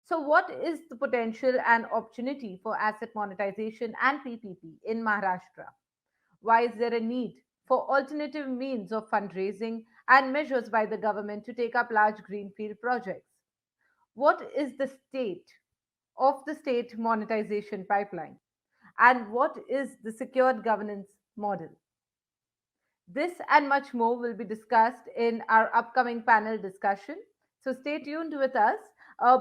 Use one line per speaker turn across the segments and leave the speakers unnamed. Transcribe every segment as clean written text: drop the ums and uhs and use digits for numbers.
So, what is the potential and opportunity for asset monetization and PPP in Maharashtra? Why is there a need for alternative means of fundraising and measures by the government to take up large greenfield projects? What is the state of the state monetization pipeline? And what is the secured governance model? This and much more will be discussed in our upcoming panel discussion. So stay tuned with us.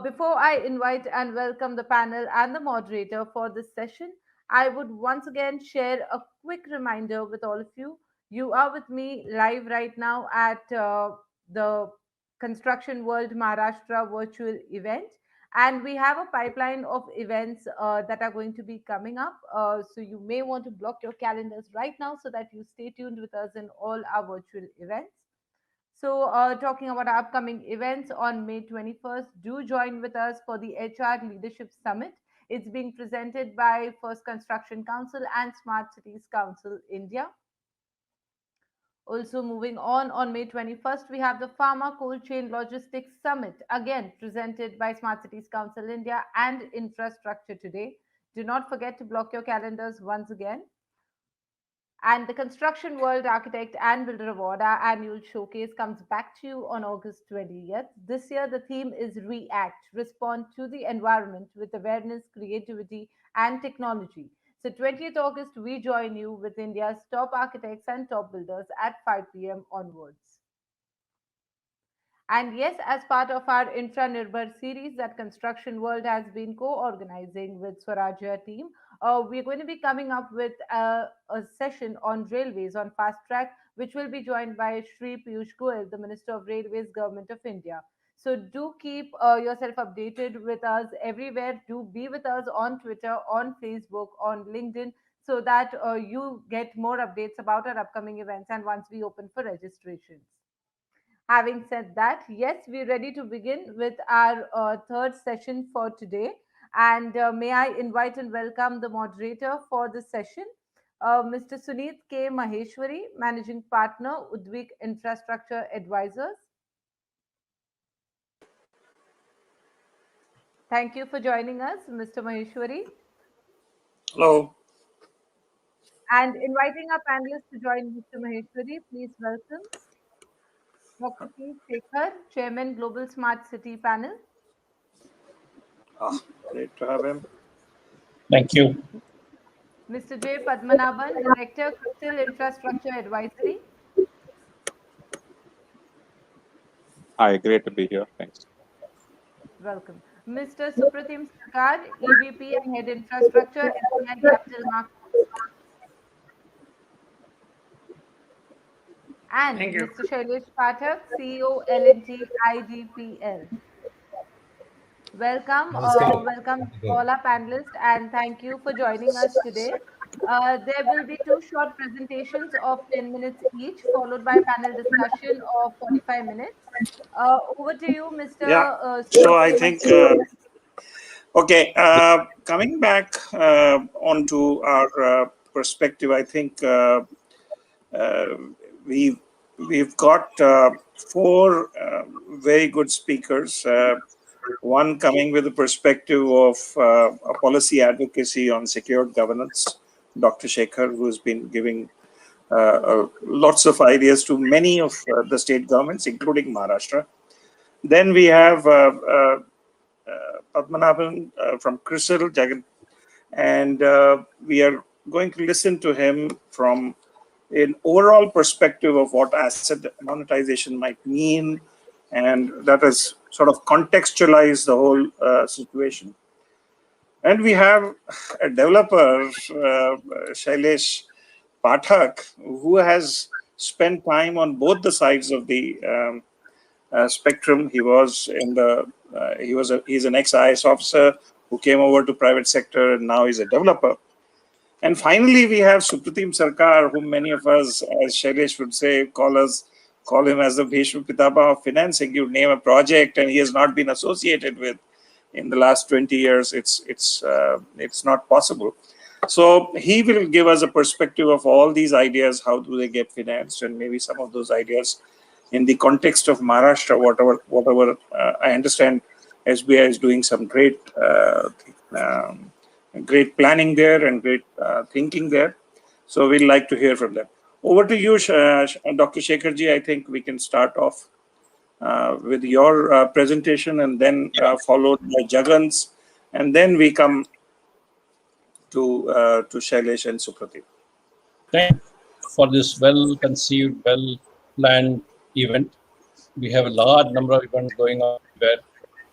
Before I invite and welcome the panel and the moderator for this session, I would once again share a quick reminder with all of you. You are with me live right now at the Construction World Maharashtra virtual event. And we have a pipeline of events that are going to be coming up. So you may want to block your calendars right now so that you stay tuned with us in all our virtual events. So, talking about our upcoming events on May 21st, do join with us for the HR Leadership Summit. It's being presented by First Construction Council and Smart Cities Council India. Also, moving on May 21st, we have the Pharma Cold Chain Logistics Summit, again presented by Smart Cities Council India and Infrastructure Today. Do not forget to block your calendars once again. And the Construction World Architect and Builder Award, our annual showcase, comes back to you on August 20th. This year, the theme is React, Respond to the Environment with Awareness, Creativity, and Technology. So, 20th August, we join you with India's top architects and top builders at 5 p.m. onwards. And yes, as part of our Infra Nirbhar series that Construction World has been co-organizing with Swarajya team, we're going to be coming up with a session on railways on fast track, which will be joined by Shri Piyush Goyal, the Minister of Railways, Government of India. So do keep yourself updated with us everywhere. Do be with us on Twitter, on Facebook, on LinkedIn, so that you get more updates about our upcoming events and once we open for registrations. Having said that, yes, we're ready to begin with our third session for today. And may I invite and welcome the moderator for this session, Mr. Suneet K Maheshwari, Managing Partner, Udvik Infrastructure Advisors. Thank you for joining us, Mr. Maheshwari.
Hello.
And inviting our panelists to join Mr. Maheshwari, please welcome Dr. P. Sekhar, Chairman, Global Smart City Panel.
Great to have him.
Thank you.
Mr. J. Padmanabhan, Director, CRISIL Infrastructure Advisory.
Hi, great to be here. Thanks.
Welcome. Mr. Supratim Sarkar, EVP and Head Infrastructure, SBI Capital Markets. And Mr. Shailesh Pathak, CEO, L&T IDPL. Welcome, welcome all our panelists, and thank you for joining us today. There will be two short presentations of 10 minutes each, followed by a panel discussion of 45 minutes. Over to you, Mr.
Yeah. So I think, okay, coming back onto our perspective, I think we've got four very good speakers. One coming with the perspective of a policy advocacy on secured governance, Dr. Sekhar, who's been giving lots of ideas to many of the state governments, including Maharashtra. Then we have Padmanabhan from CRISIL, Jagan, and we are going to listen to him from an overall perspective of what asset monetization might mean, and that has sort of contextualized the whole situation. And we have a developer, Shailesh Pathak, who has spent time on both the sides of the spectrum. He was in the he's an ex-IAS officer who came over to private sector, and now he's a developer. And finally, we have Supratim Sarkar, whom many of us, as Shailesh would say, call him as the Bhishma Pitapa of financing. You name a project, and he has not been associated with in the last 20 years. It's not possible. So he will give us a perspective of all these ideas. How do they get financed, and maybe some of those ideas in the context of Maharashtra, whatever I understand, SBI is doing some great great planning there and great thinking there. So we'd like to hear from them. Over to you, Dr. Sekharji. I think we can start off with your presentation, and then followed by Jagan's, and then we come to Shailesh and Supratim.
Thank you for this well-conceived, well-planned event. We have a large number of events going on there,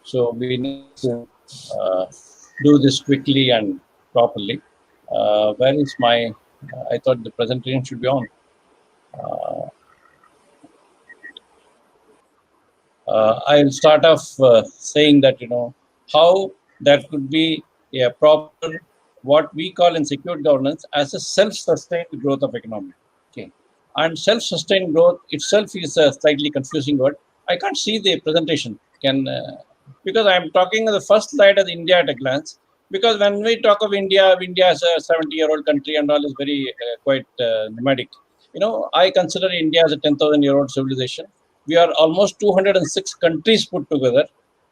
so we need to do this quickly and properly. Where is my? I thought the presentation should be on. I'll start off saying that how there could be a proper, what we call in secure governance as a self-sustained growth of economy. Okay, and self-sustained growth itself is a slightly confusing word. I can't see the presentation. Because I'm talking the first slide of India at a glance. Because when we talk of India, India is a 70-year-old country and all is very quite nomadic. I consider India as a 10,000-year-old civilization. We are almost 206 countries put together.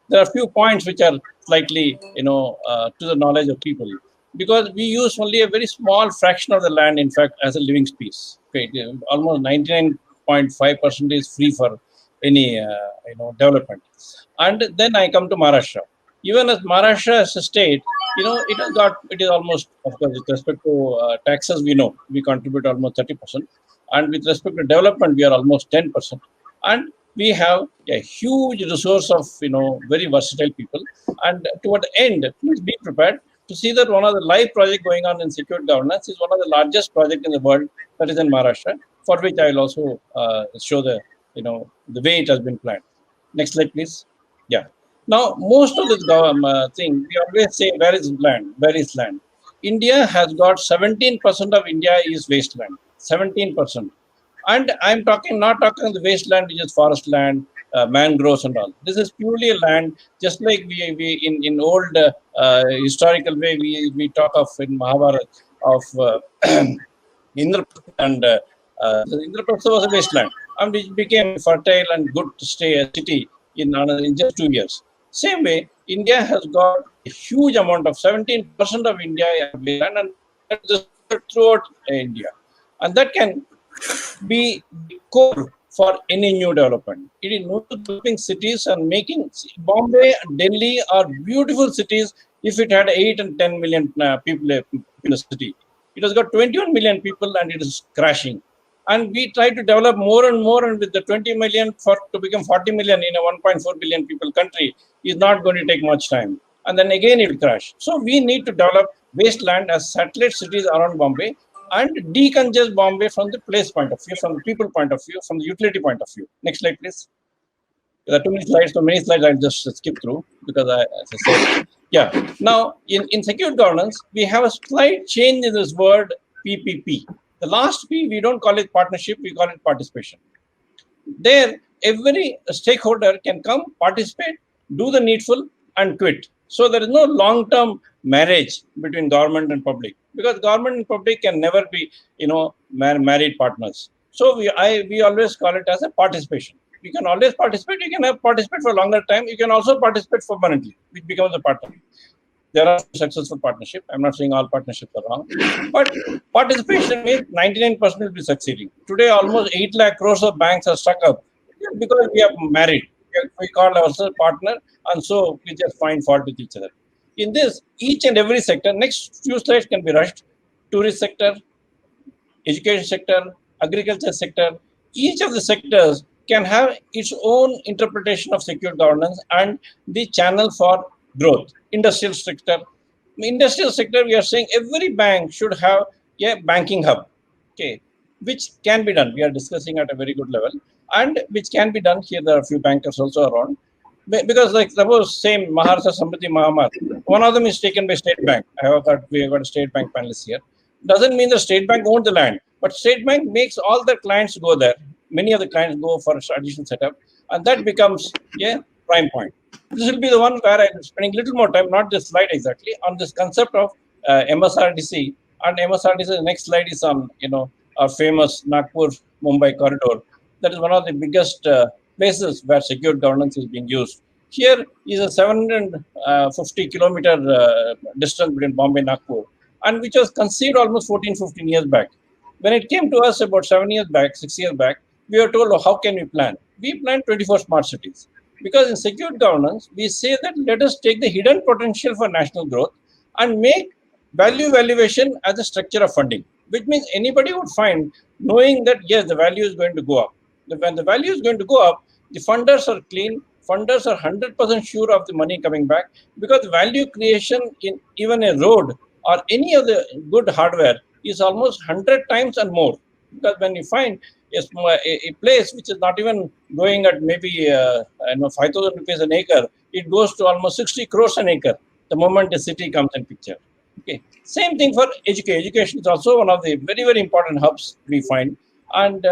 There are a few points which are slightly, to the knowledge of people, because we use only a very small fraction of the land, in fact, as a living space. Okay, almost 99.5% is free for any, development. And then I come to Maharashtra. Even as Maharashtra as a state, it is almost, of course, with respect to taxes, we contribute almost 30%. And with respect to development, we are almost 10%. And we have a huge resource of, very versatile people. And toward the end, please be prepared to see that one of the live projects going on in secured governance is one of the largest projects in the world, that is in Maharashtra, for which I will also show the way it has been planned. Next slide, please. Yeah. Now, most of this thing, we always say, where is land? Where is land? India has got 17% of India is wasteland. 17%. And I'm not talking the wasteland, which is forest land, mangroves and all. This is purely a land, just like we in old historical way, we talk of in Mahabharata of Indraprastha, and Indraprastha was a wasteland, and which became fertile and good to stay a city in just 2 years. Same way, India has got a huge amount of 17% of India wasteland, and that is throughout India, and that can be the core for any new development. It is new developing cities and making Bombay, Delhi are beautiful cities if it had 8 and 10 million people in the city. It has got 21 million people and it is crashing. And we try to develop more and more, and with the 20 million to become 40 million in a 1.4 billion people country is not going to take much time. And then again it will crash. So we need to develop wasteland as satellite cities around Bombay, and decongest Bombay from the place point of view, from the people point of view, from the utility point of view. Next slide, please. There are too many slides, so many slides I'll just skip through because as I said, yeah. Now, in secure governance, we have a slight change in this word PPP. The last P, we don't call it partnership, we call it participation. There, every stakeholder can come, participate, do the needful, and quit. So there is no long-term marriage between government and public, because government and public can never be, married partners. So we always call it as a participation. You can always participate. You can participate for a longer time. You can also participate permanently, which becomes a partner. There are successful partnerships. I'm not saying all partnerships are wrong, but participation means 99% will be succeeding. Today, almost 8 lakh crores of banks are stuck up because we are married. We call ourselves partner, and so we just find fault with each other. In this, each and every sector, next few slides can be rushed. Tourist sector, education sector, agriculture sector, each of the sectors can have its own interpretation of secure governance and the channel for growth. Industrial sector, we are saying every bank should have a banking hub, okay, which can be done. We are discussing at a very good level, and which can be done. Here there are a few bankers also around, because like suppose same Maharashtra Samriddhi Mahamar, one of them is taken by State Bank. We have got a State Bank panelist here. Doesn't mean the State Bank owns the land, but State Bank makes all their clients go there. Many of the clients go for additional setup, and that becomes a prime point. This will be the one where I'm spending a little more time, not this slide exactly, on this concept of MSRDC. And MSRDC, the next slide is on, our famous Nagpur-Mumbai corridor. That is one of the biggest places where secure governance is being used. Here is a 750 kilometer distance between Bombay and Nagpur, and which was conceived almost 14, 15 years back. When it came to us about 7 years back, 6 years back, we were told, oh, how can we plan? We planned 24 smart cities. Because in secured governance, we say that let us take the hidden potential for national growth and make value valuation as a structure of funding, which means anybody would find knowing that, yes, the value is going to go up. When the value is going to go up, the funders are clean, funders are 100% sure of the money coming back, because value creation in even a road or any of the good hardware is almost 100 times and more. Because when you find a place which is not even going at maybe 5,000 rupees an acre, it goes to almost 60 crores an acre the moment the city comes in picture. Okay. Same thing for education. Education is also one of the very, very important hubs we find. And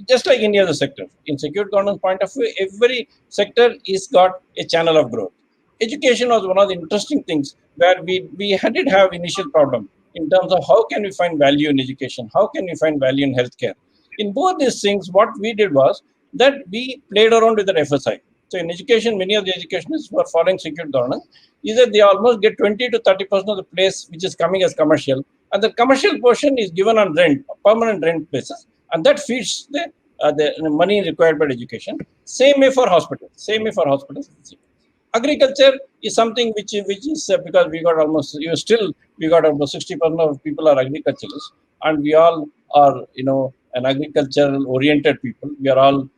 just like any other sector, in secured governance point of view, every sector is got a channel of growth. Education was one of the interesting things where we did have initial problem in terms of how can we find value in education, how can we find value in healthcare. In both these things, what we did was that we played around with the FSI. So in education, many of the educationists who are following secured governance is that they almost get 20 to 30% of the place which is coming as commercial, and the commercial portion is given on rent, permanent rent basis, and that feeds the money required by education. Same way for hospitals. Same way for hospitals. Agriculture is something which is because we got almost we got almost 60% of people are agriculturalists, and we all are an agricultural oriented people. We are all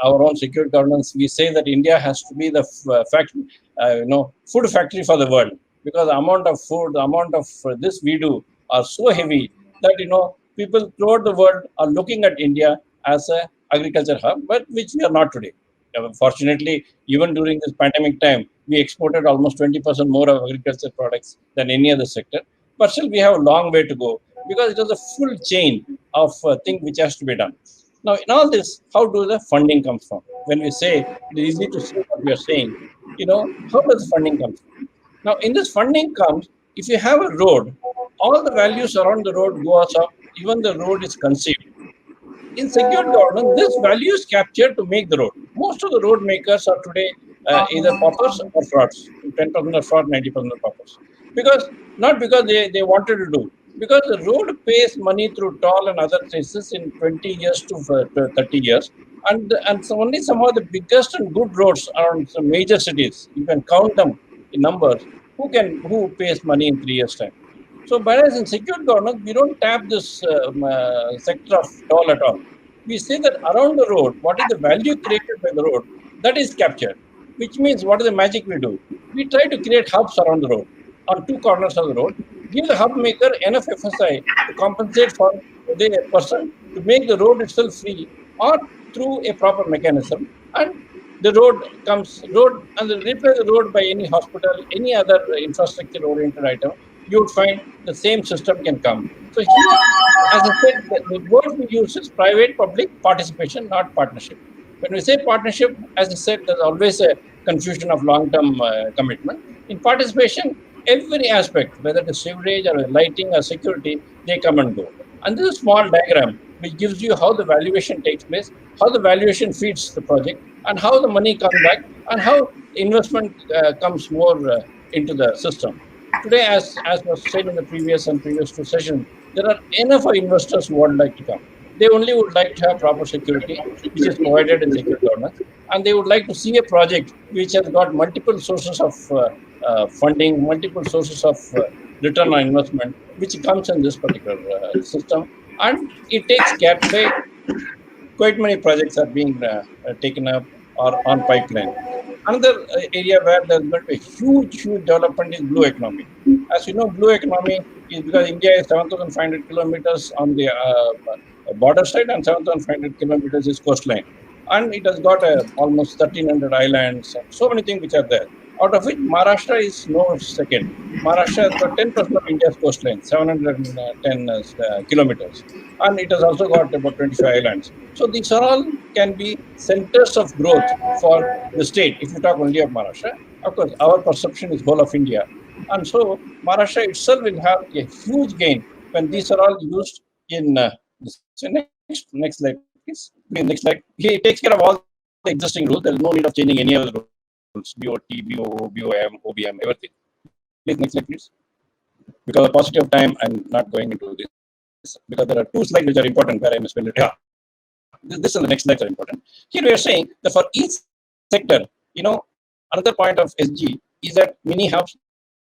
our own secure governance. We say that India has to be the factory, food factory for the world, because the amount of food, the amount of this we do are so heavy that people throughout the world are looking at India as a agriculture hub, but which we are not today. Fortunately, even during this pandemic time, we exported almost 20% more of agriculture products than any other sector. But still, we have a long way to go, because it is a full chain of things which has to be done. Now, in all this, how do the funding come from? When we say it is easy to say what we are saying, how does the funding come from? Now, in this funding comes, if you have a road, all the values around the road goes up, even the road is conceived. In secured governance, this value is captured to make the road. Most of the road makers are today either paupers or frauds. 10% are fraud, 90% are paupers. Not because they wanted to do, because the road pays money through toll and other traces in 20 years to 30 years. And so only some of the biggest and good roads around some major cities, you can count them in numbers, who pays money in 3 years' time. So, whereas in secured governance, we don't tap this sector of toll at all. We say that around the road, what is the value created by the road, that is captured. Which means, what is the magic we do? We try to create hubs around the road, on two corners of the road, give the hub maker enough FSI to compensate for the person to make the road itself free, or through a proper mechanism, and the road and replace the road by any hospital, any other infrastructure oriented item, you would find the same system can come. So here, as I said, the word we use is private-public participation, not partnership. When we say partnership, as I said, there's always a confusion of long-term commitment. In participation, every aspect, whether it is sewerage or lighting or security, they come and go. And this is a small diagram which gives you how the valuation takes place, how the valuation feeds the project, and how the money comes back, and how investment comes more into the system. Today, as was said in the previous two sessions, there are enough of investors who would like to come. They only would like to have proper security, which is provided in secure governance, and they would like to see a project which has got multiple sources of funding, multiple sources of return on investment, which comes in this particular system, and it takes care today. Quite many projects are being taken up or on pipeline. Another area where there's going to be huge development is blue economy. As you know, blue economy is because India is 7,500 kilometers on the border side and 7,500 kilometers is coastline. And it has got almost 1,300 islands, and so many things which are there. Out of which Maharashtra is no second. Maharashtra has got 10% of India's coastline, 710 kilometers. And it has also got about 25 islands. So these are all can be centers of growth for the state, if you talk only of Maharashtra. Of course, our perception is whole of India. And so Maharashtra itself will have a huge gain when these are all used in this. So next slide, please. Next slide. He takes care of all the existing rules. There is no need of changing any of the rules. BOT, BOO, BOM, OBM, everything. Please, next slide, please. Because of paucity of time, I'm not going into this because there are two slides which are important where I must spend it. Yeah, this and the next slides are important. Here we are saying that for each sector, another point of SG is that mini hubs,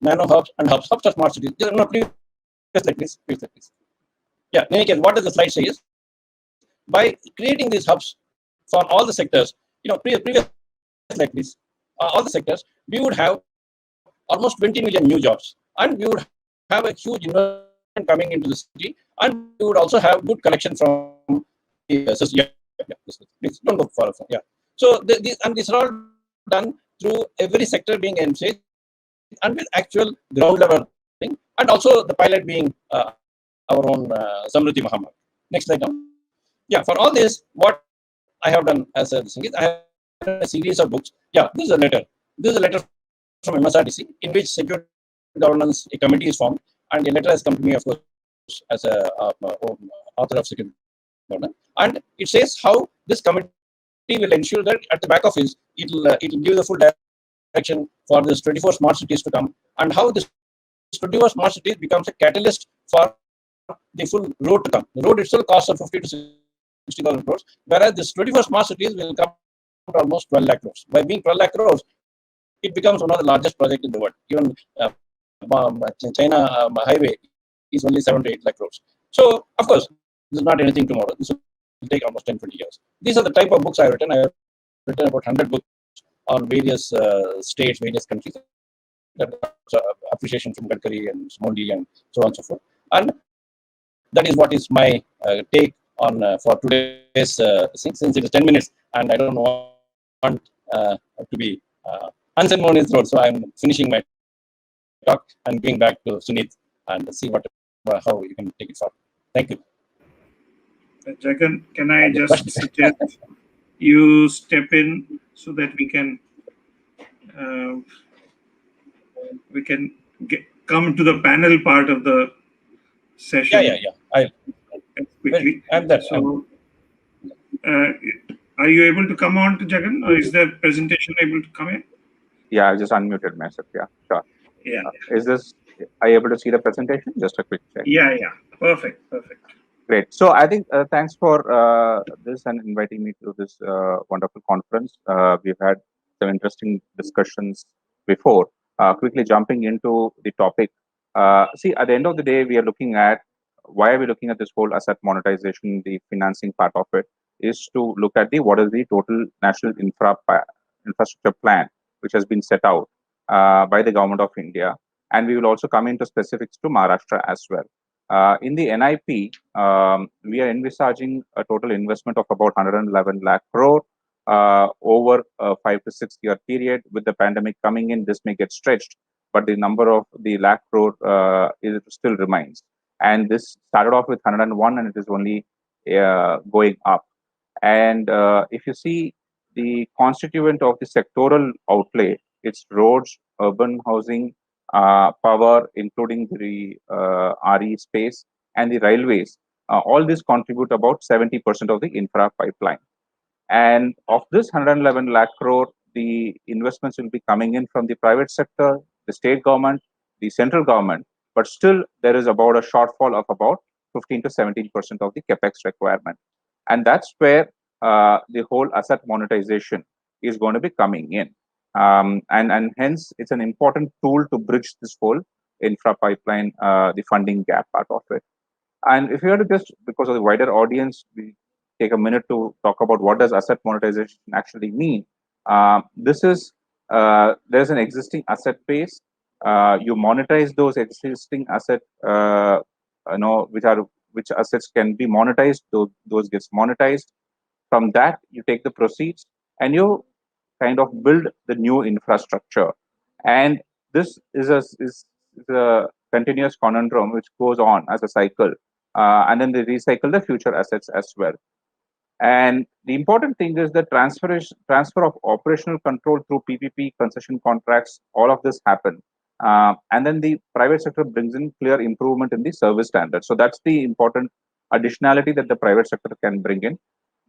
nano hubs, and hubs. Hubs are smart cities. No, previous slide, please. Previous slide, please. Yeah, in any case, what does the slide say is by creating these hubs for all the sectors, previous slide, please. All the sectors, we would have almost 20 million new jobs, and we would have a huge investment coming into the city, and we would also have good collection from the system. Please don't go far. Yeah. So these are all done through every sector being envisaged and with actual ground level thing, and also the pilot being our own Samruddhi Muhammad. Next slide now. Yeah, for all this, what I have done as a thing is I have a series of books. Yeah, this is a letter. This is a letter from MSRDC in which security governance a committee is formed, and a letter has come to me, of course, as a author of security governance, and it says how this committee will ensure that at the back office it'll give the full direction for this 24 smart cities to come, and how this 24 smart cities becomes a catalyst for the full road to come. The road itself costs 50 to 60,000 crores, whereas this 24 smart cities will come to almost 12 lakh crores. By being 12 lakh crores, it becomes one of the largest projects in the world. Even China highway is only 7 to 8 lakh crores. So, of course, this is not anything tomorrow. This will take almost 10, 20 years. These are the type of books I have written. I have written about 100 books on various states, various countries. Appreciation from Gadkari and Modi and so on and so forth. And that is what is my take on for today's thing, since it is 10 minutes and I don't want to be unceremonious road. So I'm finishing my talk and going back to Suneet and see how you can take it forward. Thank you.
Jagan, can I just suggest you step in so that we can come to the panel part of the session.
Yeah.
Quickly.
I'm there.
So, are you able to come on to Jagan, or is the presentation able to come in?
Yeah, I just unmuted myself. Yeah, sure.
Yeah.
Are you able to see the presentation? Just a quick check.
Yeah. Perfect.
Great. So I think thanks for this and inviting me to this wonderful conference. We've had some interesting discussions before. Quickly jumping into the topic. See, at the end of the day, we are looking at why are we looking at this whole asset monetization, the financing part of it, is to look at what is the total national infrastructure plan which has been set out by the government of India, and we will also come into specifics to Maharashtra as well. In the NIP, we are envisaging a total investment of about 111 lakh crore over a 5 to 6 year period. With the pandemic coming in, this may get stretched, but the number of the lakh crore it still remains. And this started off with 101, and it is only going up. And if you see the constituent of the sectoral outlay, it's roads, urban housing, power, including the RE space, and the railways. All these contribute about 70% of the infra pipeline. And of this 111 lakh crore, the investments will be coming in from the private sector, the state government, the central government. But still, there is about a shortfall of about 15 to 17% of the capex requirement. And that's where the whole asset monetization is going to be coming in. And hence, it's an important tool to bridge this whole infra pipeline, the funding gap part of it. And if you were to just, because of the wider audience, we take a minute to talk about what does asset monetization actually mean. This is, there's an existing asset base. You monetize those existing asset, which assets can be monetized. Those gets monetized. From that, you take the proceeds and you kind of build the new infrastructure. And this is a continuous conundrum which goes on as a cycle. And then they recycle the future assets as well. And the important thing is the transfer of operational control through PPP concession contracts. All of this happen. And then the private sector brings in clear improvement in the service standards. So that's the important additionality that the private sector can bring in.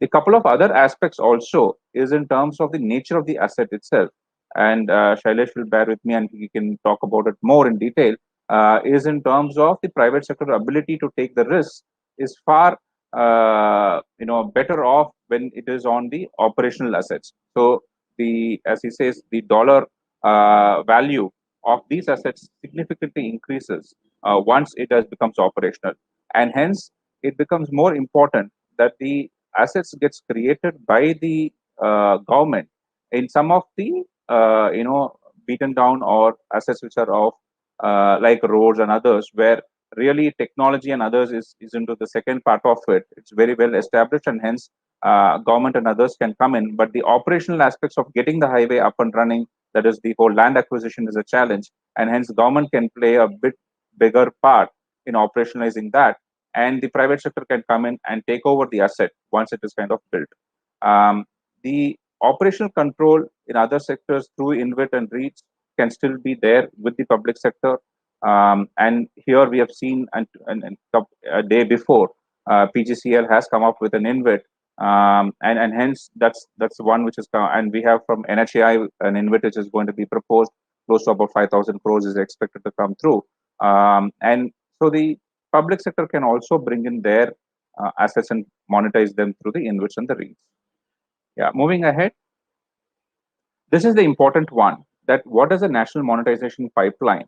The couple of other aspects also is in terms of the nature of the asset itself. and Shailesh will bear with me and he can talk about it more in detail, is in terms of the private sector ability to take the risk is far better off when it is on the operational assets. So as he says, the dollar value of these assets significantly increases once it has becomes operational, and hence it becomes more important that the assets gets created by the government in some of the beaten down or assets which are of like roads and others, where really technology and others is into the second part of it. It's very well established, and hence government and others can come in. But the operational aspects of getting the highway up and running, that is the whole land acquisition, is a challenge, and hence government can play a bit bigger part in operationalizing that, and the private sector can come in and take over the asset once it is kind of built. The operational control in other sectors through InvIT and REITs can still be there with the public sector. And here we have seen a day before, PGCL has come up with an InvIT, and hence that's one which is and we have from NHAI an InvIT which is going to be proposed, close to about 5,000 crores is expected to come through, and so the public sector can also bring in their assets and monetize them through the InvITs and the REITs. Yeah, moving ahead. This is the important one, that what is a national monetization pipeline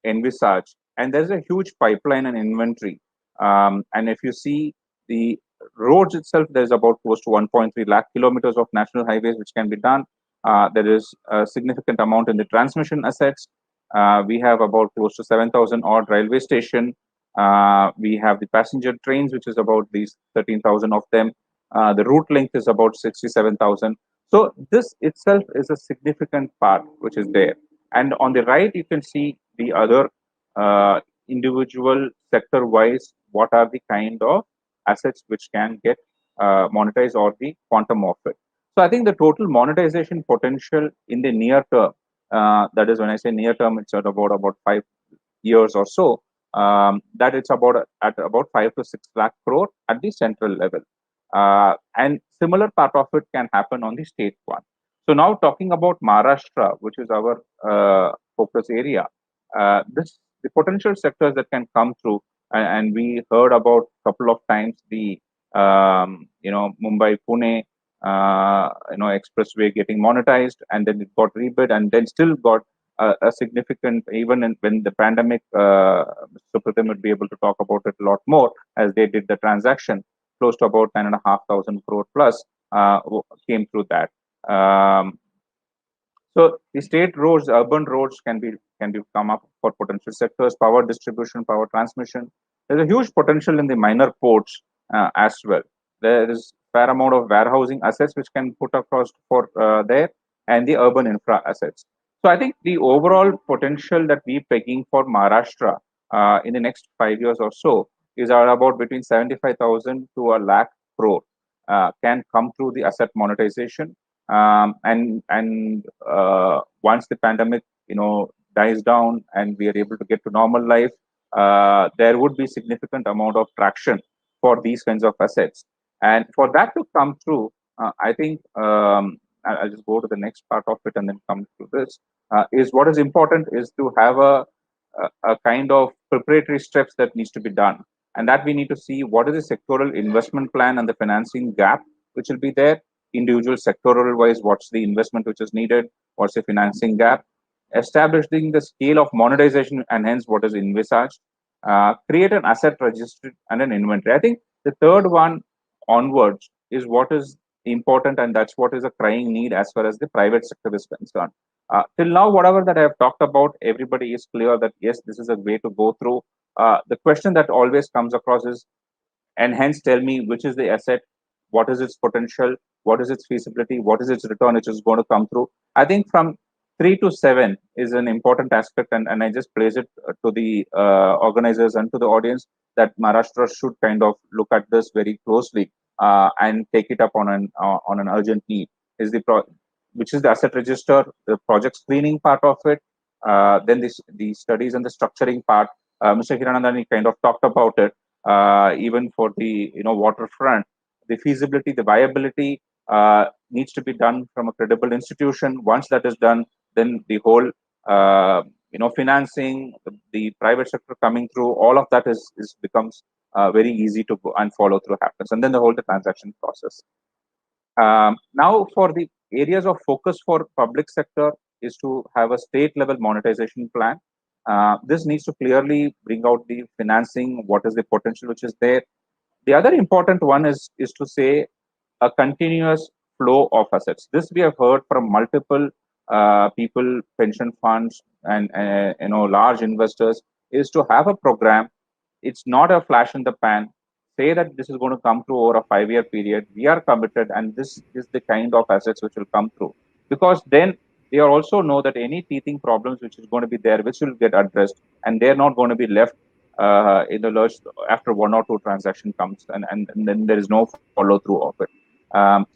envisaged? And there's a huge pipeline and inventory. And if you see the roads itself, there's about close to 1.3 lakh kilometers of national highways which can be done. There is a significant amount in the transmission assets. We have about close to 7,000 odd railway station. We have the passenger trains, which is about these 13,000 of them. The route length is about 67,000. So this itself is a significant part which is there. And on the right, you can see the other individual sector-wise, what are the kind of assets which can get monetized or the quantum of it. So I think the total monetization potential in the near term, that is when I say near term, it's at about 5 years or so, that it's at about 5 to 6 lakh crore at the central level. And similar part of it can happen on the state one. So now talking about Maharashtra, which is our focus area, the potential sectors that can come through, and we heard about a couple of times the Mumbai Pune expressway getting monetized, and then it got rebid, and then still got a significant, even when the pandemic, Supratim would be able to talk about it a lot more, as they did the transaction, close to about 10,500 crore plus came through that. So the state roads, urban roads can be come up for potential sectors, power distribution, power transmission. There's a huge potential in the minor ports as well. There is fair amount of warehousing assets which can put across for there, and the urban infra assets. So I think the overall potential that we're pegging for Maharashtra in the next 5 years or so is about between 75,000 to a lakh crore can come through the asset monetization. And once the pandemic dies down and we are able to get to normal life, there would be significant amount of traction for these kinds of assets. And for that to come through, I think I'll just go to the next part of it and then come to this. Is what is important is to have a kind of preparatory steps that needs to be done, and that we need to see what is the sectoral investment plan and the financing gap which will be there. Individual sectoral wise, what's the investment which is needed, what's the financing gap, establishing the scale of monetization, and hence what is envisaged, create an asset registry and an inventory. I think the third one onwards is what is important, and that's what is a crying need as far as the private sector is concerned. Till now, whatever that I have talked about, everybody is clear that yes, this is a way to go through. The question that always comes across is, and hence tell me which is the asset, what is its potential, what is its feasibility, what is its return which is going to come through. I think from 3 to 7 is an important aspect, and I just place it to the organizers and to the audience that Maharashtra should kind of look at this very closely and take it up on an urgent need. Is which is the asset register, the project screening part of it, then the studies and the structuring part. Mr. Hiranandani kind of talked about it. Even for the waterfront, the feasibility, the viability, needs to be done from a credible institution. Once that is done, then the whole financing, the private sector coming through, all of that is becomes very easy to go and follow through happens, and then the transaction process. Now, for the areas of focus for public sector is to have a state level monetization plan. This needs to clearly bring out the financing, what is the potential which is there. The other important one is to say a continuous flow of assets. This we have heard from multiple people, pension funds, and large investors, is to have a program. It's not a flash in the pan. Say that this is going to come through over a 5-year period. We are committed, and this is the kind of assets which will come through. Because then they also know that any teething problems which is going to be there, which will get addressed, and they're not going to be left in the lurch after one or two transaction comes, and then there is no follow through of it.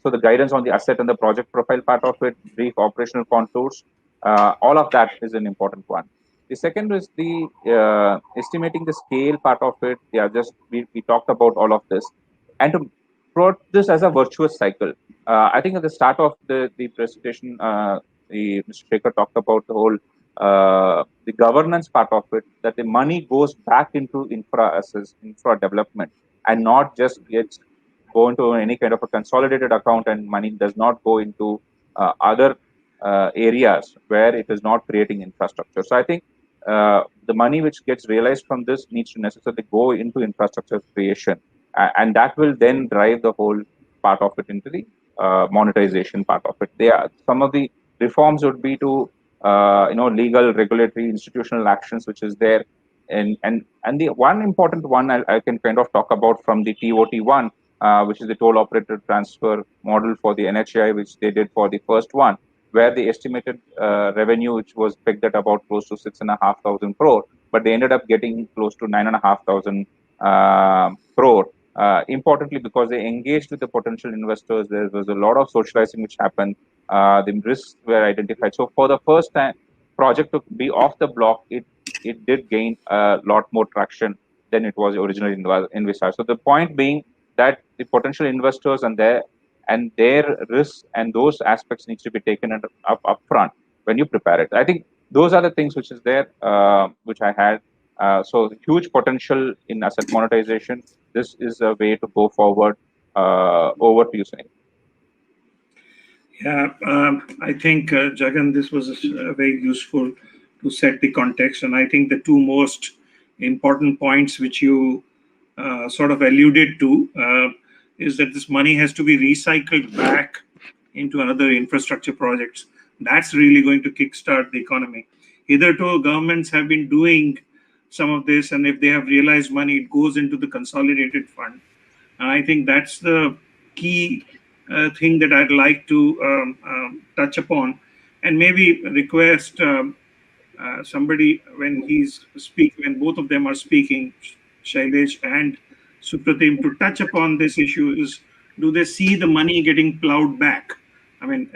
So the guidance on the asset and the project profile part of it, brief operational contours, all of that is an important one. The second is the estimating the scale part of it. Yeah, just we talked about all of this, and to put this as a virtuous cycle. I think at the start of the presentation, Mr. Sekhar talked about the whole the governance part of it, that the money goes back into infra assets, infra development, and not just gets go into any kind of a consolidated account, and money does not go into other areas where it is not creating infrastructure. So I think the money which gets realized from this needs to necessarily go into infrastructure creation, and that will then drive the whole part of it into the monetization part of it. Some of the reforms would be to legal, regulatory, institutional actions which is there, and the one important one I can kind of talk about from the TOT1, which is the toll operator transfer model for the NHAI, which they did for the first one, where the estimated revenue, which was pegged at about close to 6,500 crore, but they ended up getting close to 9,500 crore. Importantly, because they engaged with the potential investors, there was a lot of socializing which happened. The risks were identified. So for the first time, project to be off the block, it did gain a lot more traction than it was originally envisaged. So the point being that the potential investors and their risks and those aspects needs to be taken up front when you prepare it. I think those are the things which is there, which I had. So huge potential in asset monetization. This is a way to go forward. Over to you, Suneet.
Yeah, I think, Jagan, this was very useful to set the context. And I think the two most important points which you sort of alluded to is that this money has to be recycled back into another infrastructure projects. That's really going to kickstart the economy. Hitherto, governments have been doing some of this, and if they have realized money, it goes into the consolidated fund. And I think that's the key thing that I'd like to touch upon, and maybe request somebody when both of them are speaking, Shailesh and Supratim, to touch upon this issue is, do they see the money getting plowed back? I mean,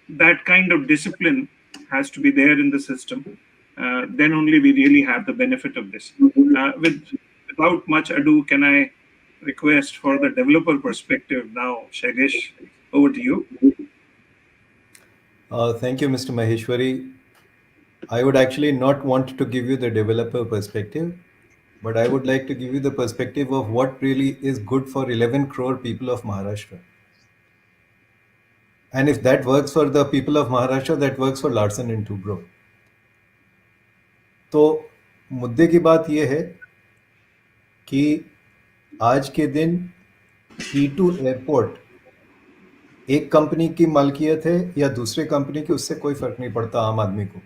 that kind of discipline has to be there in the system. Then only we really have the benefit of this. Without much ado, can I request for the developer perspective now? Shailesh, over to you.
Thank you, Mr. Maheshwari. I would actually not want to give you the developer perspective, but I would like to give you the perspective of what really is good for 11 crore people of Maharashtra. And if that works for the people of Maharashtra, that works for Larsen and Toubro. तो मुद्दे की बात यह है कि आज के दिन T2 एयरपोर्ट एक कंपनी की मालकियत है या दूसरे कंपनी की, उससे कोई फर्क नहीं पड़ता आम आदमी को.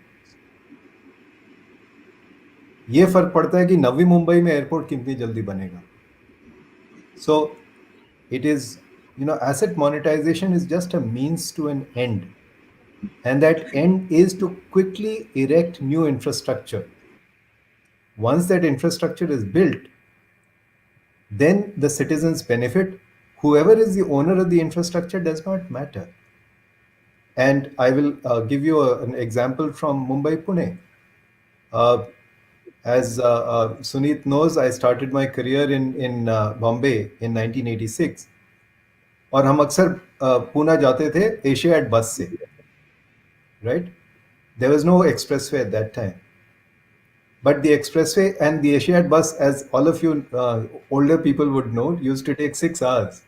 ये फर्क पड़ता है कि नवी मुंबई में एयरपोर्ट कितनी जल्दी बनेगा. So it is, asset monetization is just a means to an end, and that end is to quickly erect new infrastructure. Once that infrastructure is built, then the citizens benefit. Whoever is the owner of the infrastructure does not matter. And I will give you an example from Mumbai, Pune. As Suneet knows, I started my career in Bombay in 1986. और हम अक्सर पूना जाते थे Asiad बस से, right? There was no expressway at that time. But the expressway and the Asiad bus, as all of you older people would know, used to take 6 hours.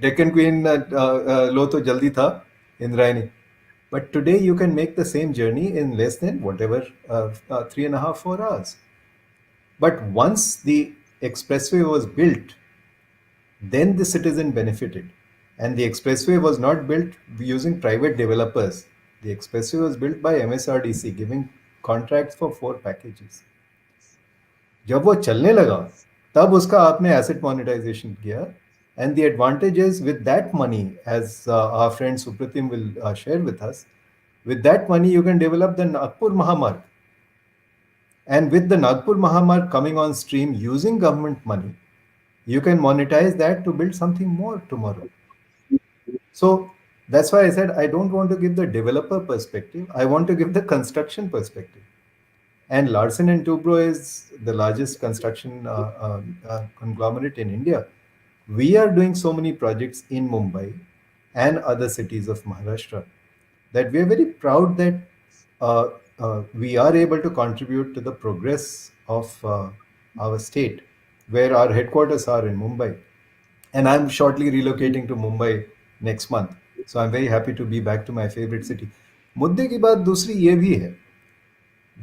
Deccan Queen lo to jaldi tha, Indrayani. But today you can make the same journey in less than whatever 3.5, 4 hours. But once the expressway was built, then the citizen benefited. And the expressway was not built using private developers. The expressway was built by MSRDC, giving contracts for 4 packages. जब वो चलने लगा तब उसका आपने asset monetization किया, and the advantages with that money, as our friend Supratim will share with us, with that money you can develop the Nagpur Mahamarg, and with the Nagpur Mahamarg coming on stream using government money, you can monetize that to build something more tomorrow. So that's why I said I don't want to give the developer perspective, I want to give the construction perspective. And Larsen and Toubro is the largest construction conglomerate in India. We are doing so many projects in Mumbai and other cities of Maharashtra that we are very proud that we are able to contribute to the progress of our state, where our headquarters are in Mumbai. And I'm shortly relocating to Mumbai next month. So I'm very happy to be back to my favorite city. मुद्दे की बात दूसरी ये भी है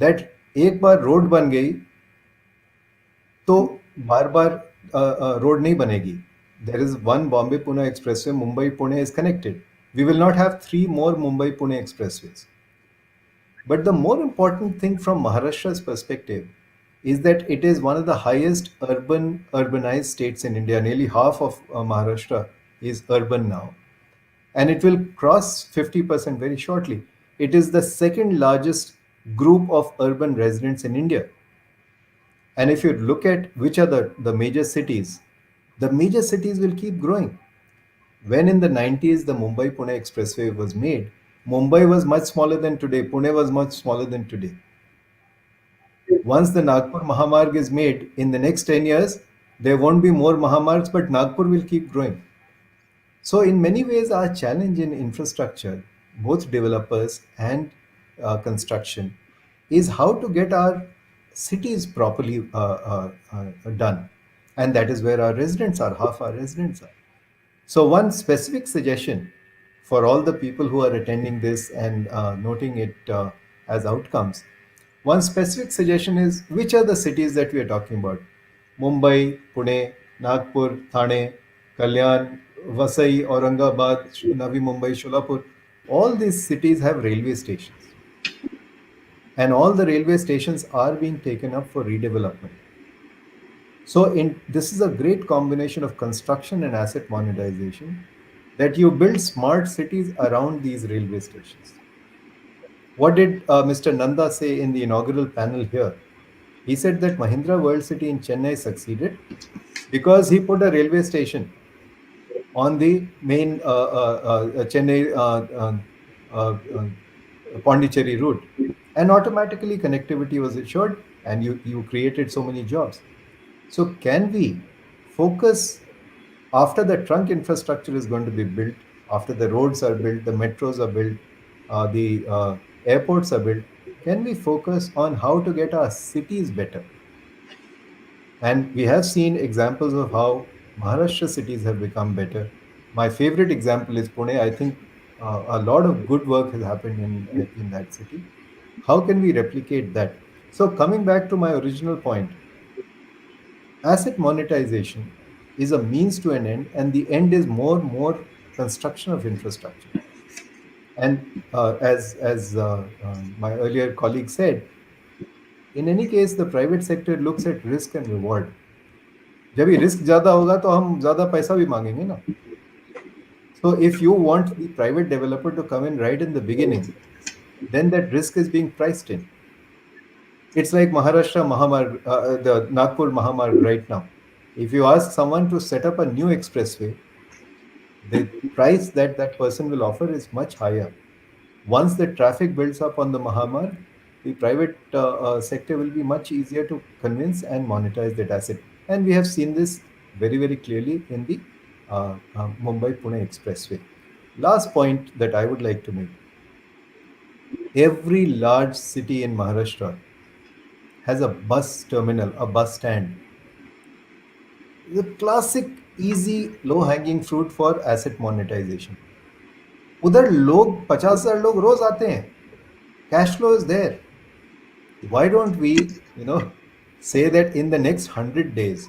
that एक बार road बन गई तो बार बार रोड नहीं बनेगी. There is one Bombay Pune expressway, Mumbai Pune is connected. We will not have 3 more Mumbai Pune expressways. But the more important thing from Maharashtra's perspective is that it is one of the highest urbanized states in India. Nearly half of Maharashtra is urban now. And it will cross 50% very shortly. It is the second largest group of urban residents in India. And if you look at which are the major cities will keep growing. When in the 90s the Mumbai-Pune expressway was made, Mumbai was much smaller than today, Pune was much smaller than today. Once the Nagpur Mahamarg is made, in the next 10 years, there won't be more Mahamargs, but Nagpur will keep growing. So in many ways, our challenge in infrastructure, both developers and construction, is how to get our cities properly done. And that is where our residents are, half our residents are. So one specific suggestion for all the people who are attending this and noting it as outcomes, one specific suggestion is, which are the cities that we are talking about? Mumbai, Pune, Nagpur, Thane, Kalyan, Vasai, Aurangabad, Navi Mumbai, Sholapur. All these cities have railway stations. And all the railway stations are being taken up for redevelopment. So this is a great combination of construction and asset monetization, that you build smart cities around these railway stations. What did Mr. Nanda say in the inaugural panel here? He said that Mahindra World City in Chennai succeeded because he put a railway station on the main Chennai Pondicherry route, and automatically connectivity was assured, and you created so many jobs. So can we focus, after the trunk infrastructure is going to be built, after the roads are built, the metros are built, the airports are built, can we focus on how to get our cities better? And we have seen examples of how Maharashtra cities have become better. My favorite example is Pune. I think a lot of good work has happened in that city. How can we replicate that? So coming back to my original point, asset monetization is a means to an end, and the end is more construction of infrastructure. And as my earlier colleague said, in any case, the private sector looks at risk and reward. जब ये risk ज़्यादा होगा तो हम ज़्यादा पैसा भी मांगेंगे ना. So if you want the private developer to come in right in the beginning, then that risk is being priced in. It's like Maharashtra Mahamarg, the Nagpur Mahamarg right now. If you ask someone to set up a new expressway, the price that that person will offer is much higher. Once the traffic builds up on the Mahamarg, the private sector will be much easier to convince and monetize that asset. And we have seen this very, very clearly in the Mumbai-Pune Expressway. Last point that I would like to make. Every large city in Maharashtra has a bus terminal, a bus stand. The classic, easy, low-hanging fruit for asset monetization. उधर लोग 50,000 लोग रोज आते हैं. Cash flow is there. Why don't we, say that in the next 100 days,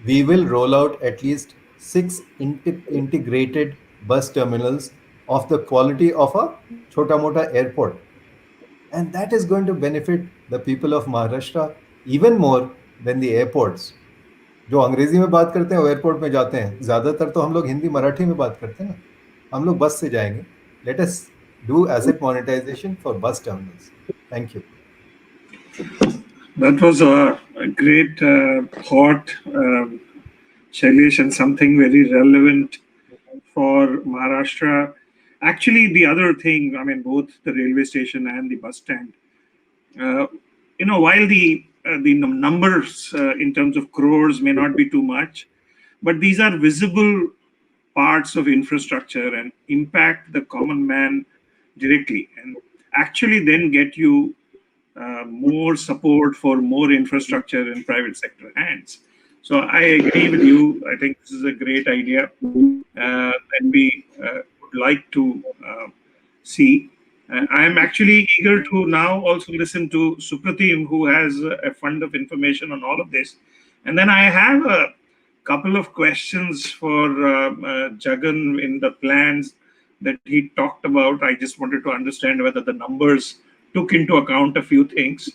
we will roll out at least 6 integrated bus terminals of the quality of a Chota Mota airport. And that is going to benefit the people of Maharashtra even more than the airports. जो अंग्रेजी में बात करते हैं वो airport में जाते हैं. ज़्यादातर तो हम लोग हिंदी मराठी में बात करते हैं ना. हम लोग बस से जाएंगे. Let us do asset monetization for bus terminals. Thank you.
That was a great thought, Shailesh, and something very relevant for Maharashtra. Actually, the other thing, I mean, both the railway station and the bus stand, while the numbers in terms of crores may not be too much, but these are visible parts of infrastructure and impact the common man directly, and actually then get you more support for more infrastructure in private sector hands. So I agree with you. I think this is a great idea that we would like to see. I am actually eager to now also listen to Supratim, who has a fund of information on all of this. And then I have a couple of questions for Jagan in the plans that he talked about. I just wanted to understand whether the numbers took into account a few things.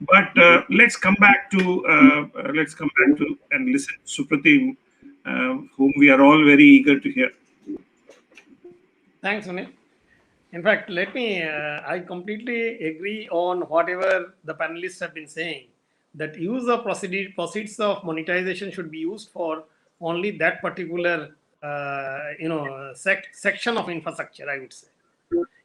But let's come back to and listen to Supratim, whom we are all very eager to hear.
Thanks, Suneet. In fact, let me, I completely agree on whatever the panelists have been saying, that use of proceeds of monetization should be used for only that particular, section of infrastructure, I would say.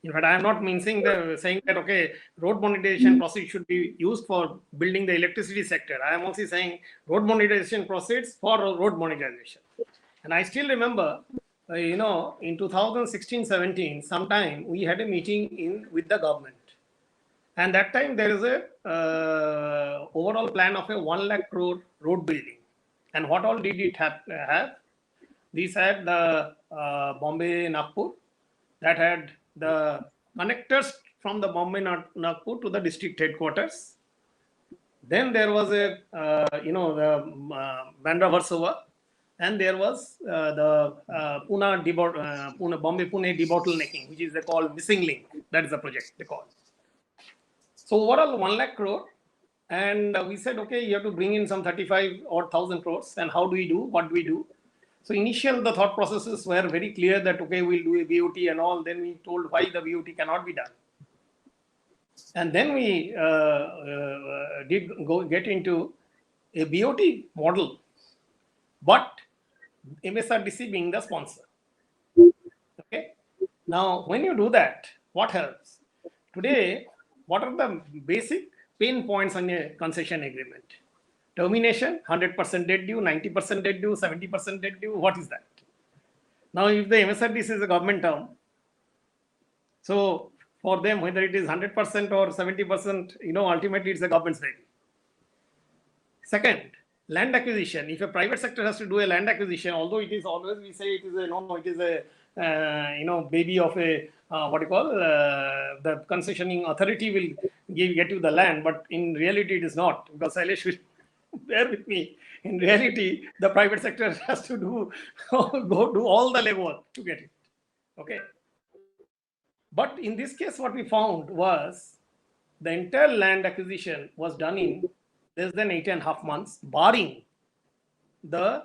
In fact, I am not saying that, okay, road monetization proceeds should be used for building the electricity sector. I am also saying road monetization proceeds for road monetization. And I still remember, in 2016-17, sometime we had a meeting with the government. And that time there is a overall plan of a 1 lakh crore road building. And what all did it have? These had the Bombay-Nagpur, that had the connectors from the Bombay-Nagpur to the district headquarters. Then there was the Bandra-Versova, and there was the Bombay-Pune debottlenecking, which is called missing link. That is the project they call. So overall 1 lakh crore, and we said, okay, you have to bring in some 35,000 crores, and how do we do? What do we do? So the thought processes were very clear that, okay, we'll do a BOT and all. Then we told why the BOT cannot be done. And then we did get into a BOT model, but MSRDC being the sponsor. Okay. Now, when you do that, what helps? Today, what are the basic pain points on a concession agreement? Termination, 100% debt due, 90% debt due, 70% debt due. What is that? Now, if the MSRDC is a government term, so for them, whether it is 100% or 70%, ultimately it's the government's baby. Second, land acquisition. If a private sector has to do a land acquisition, although it is always, we say it is a baby of a the concessioning authority will get you the land, but in reality it is not, because Shailesh will bear with me. In reality, the private sector has to go do all the legwork to get it. Okay. But in this case, what we found was the entire land acquisition was done in less than 8.5 months, barring the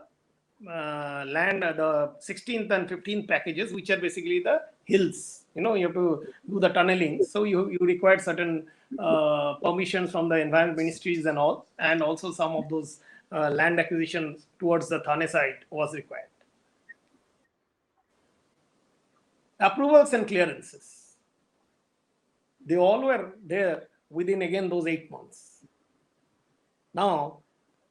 land, the 16th and 15th packages, which are basically the hills. You have to do the tunneling. So you required certain permissions from the environment ministries and all, and also some of those land acquisitions towards the Thane side was required. Approvals and clearances, they all were there within, again, those 8 months. Now,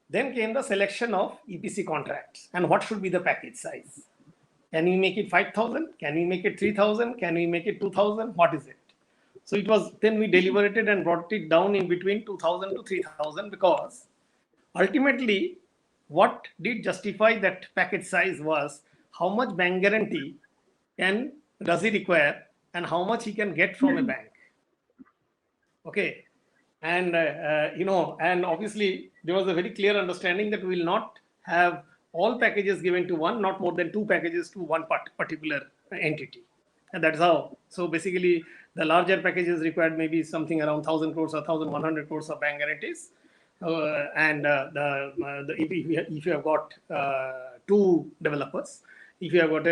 Then came the selection of EPC contracts and what should be the package size. Can we make it 5,000? Can we make it 3,000? Can we make it 2,000? What is it? So it was, then we deliberated and brought it down in between 2,000 to 3,000, because ultimately what did justify that package size was how much bank guarantee does he require and how much he can get from a bank. Okay. And, and obviously there was a very clear understanding that we will not have all packages given to one, not more than 2 packages to one particular entity. And that's how. So basically, the larger packages required maybe something around 1,000 crores or 1,100 crores of bank guarantees. If you have got 2 developers, if you have got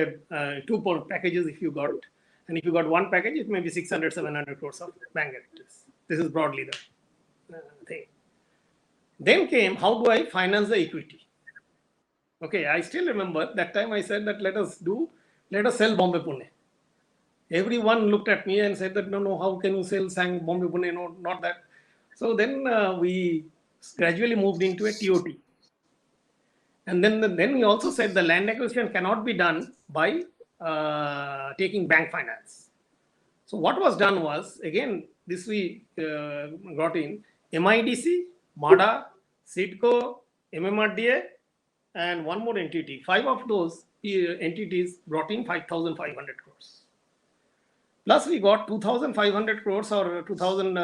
2 packages, if you got 1 package, it may be 600, 700 crores of bank guarantees. This is broadly the thing. Then came, how do I finance the equity? Okay, I still remember that time I said that let us sell Bombay Pune. Everyone looked at me and said that no, how can you sell Bombay Pune? No, not that. So then we gradually moved into a TOT. And then we also said the land acquisition cannot be done by taking bank finance. So what was done was, again, this we got in MIDC, MADA, SIDCO, MMRDA, and one more entity. 5 of those entities brought in 5,500 crores. Plus we got 2,500 crores or 3,000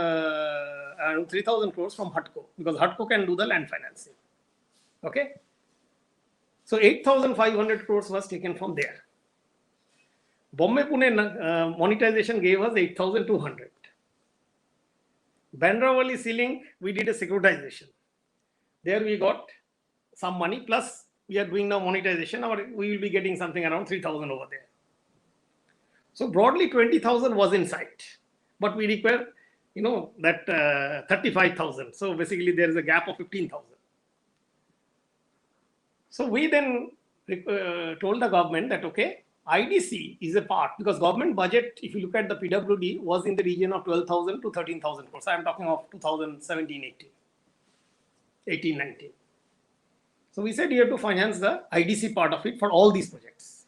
crores from HUDCO, because HUDCO can do the land financing. Okay. So 8,500 crores was taken from there. Bombay Pune monetization gave us 8,200. Bandra Valley Sea-Link, we did a securitization. There we got some money, plus we are doing now monetization, or we will be getting something around 3,000 over there. So broadly 20,000 was in sight, but we require, that 35,000. So basically there is a gap of 15,000. So we then told the government that, okay, IDC is a part, because government budget, if you look at the PWD, was in the region of 12,000 to 13,000 crores. I am talking of 2017, 18, 19. So we said you have to finance the IDC part of it for all these projects.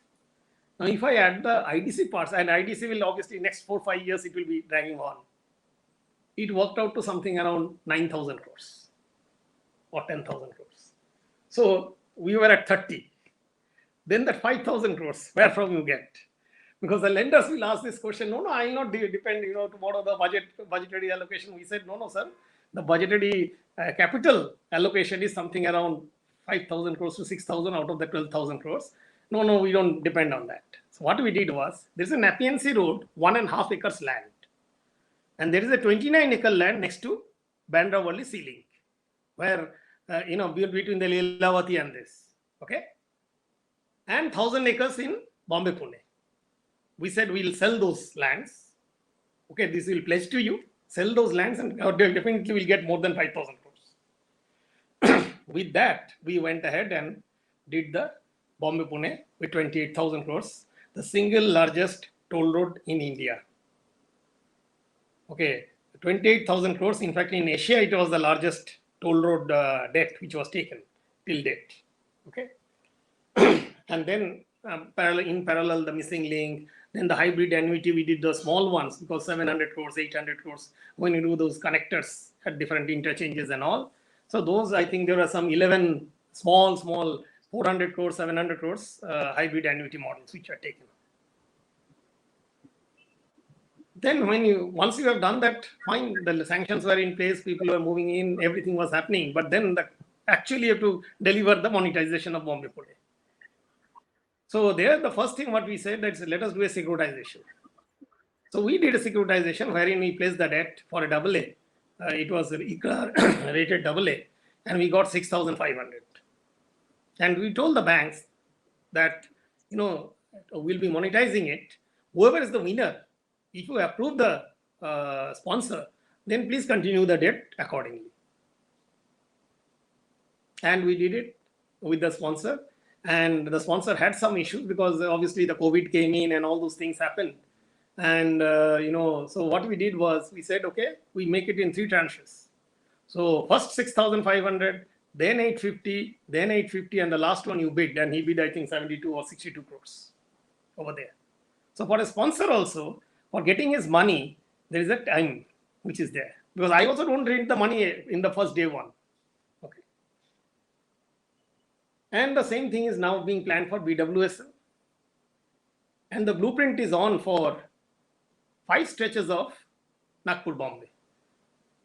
Now, if I add the IDC parts, and IDC will obviously next 4-5 years, it will be dragging on. It worked out to something around 9,000 crores or 10,000 crores. So we were at 30. Then that 5,000 crores, where from you get? Because the lenders will ask this question, no, I will not depend, tomorrow the budgetary allocation. We said, no, sir, the budgetary capital allocation is something around 5,000 crores to 6,000 out of the 12,000 crores. No, we don't depend on that. So what we did was, there's an APNC road, 1.5 acres land. And there is a 29-acre land next to Bandra Valley Sea-Link, where, between the Lilavati and this, okay? And 1,000 acres in Bombay Pune. We said we'll sell those lands. Okay, this will pledge to you. Sell those lands and definitely will get more than 5,000 crores. With that, we went ahead and did the Bombay Pune with 28,000 crores, the single largest toll road in India. Okay, 28,000 crores. In fact, in Asia, it was the largest toll road debt which was taken till date. Okay. And then in parallel, the missing link, then the hybrid annuity, we did the small ones, because 700 crores, 800 crores, when you do those connectors at different interchanges and all. So those, I think there are some 11 small 400 crores, 700 crores hybrid annuity models which are taken. Then once you have done that, fine, the sanctions were in place, people were moving in, everything was happening. But then actually you have to deliver the monetization of Bombay Pune. So there, the first thing what we said, that let us do a securitization. So we did a securitization wherein we placed the debt for a AA. It was ICRA rated AA, and we got 6,500. And we told the banks that, we'll be monetizing it. Whoever is the winner, if you approve the sponsor, then please continue the debt accordingly. And we did it with the sponsor. And the sponsor had some issues because obviously the COVID came in and all those things happened. And, so what we did was we said, okay, we make it in 3 tranches. So first 6,500, then 850, then 850, and the last one you bid, and he bid, I think, 72 or 62 crores over there. So for a sponsor also, for getting his money, there is a time which is there. Because I also don't read the money in the first day one. Okay. And the same thing is now being planned for BWSL. And the blueprint is on for 5 stretches of Nagpur, Bombay.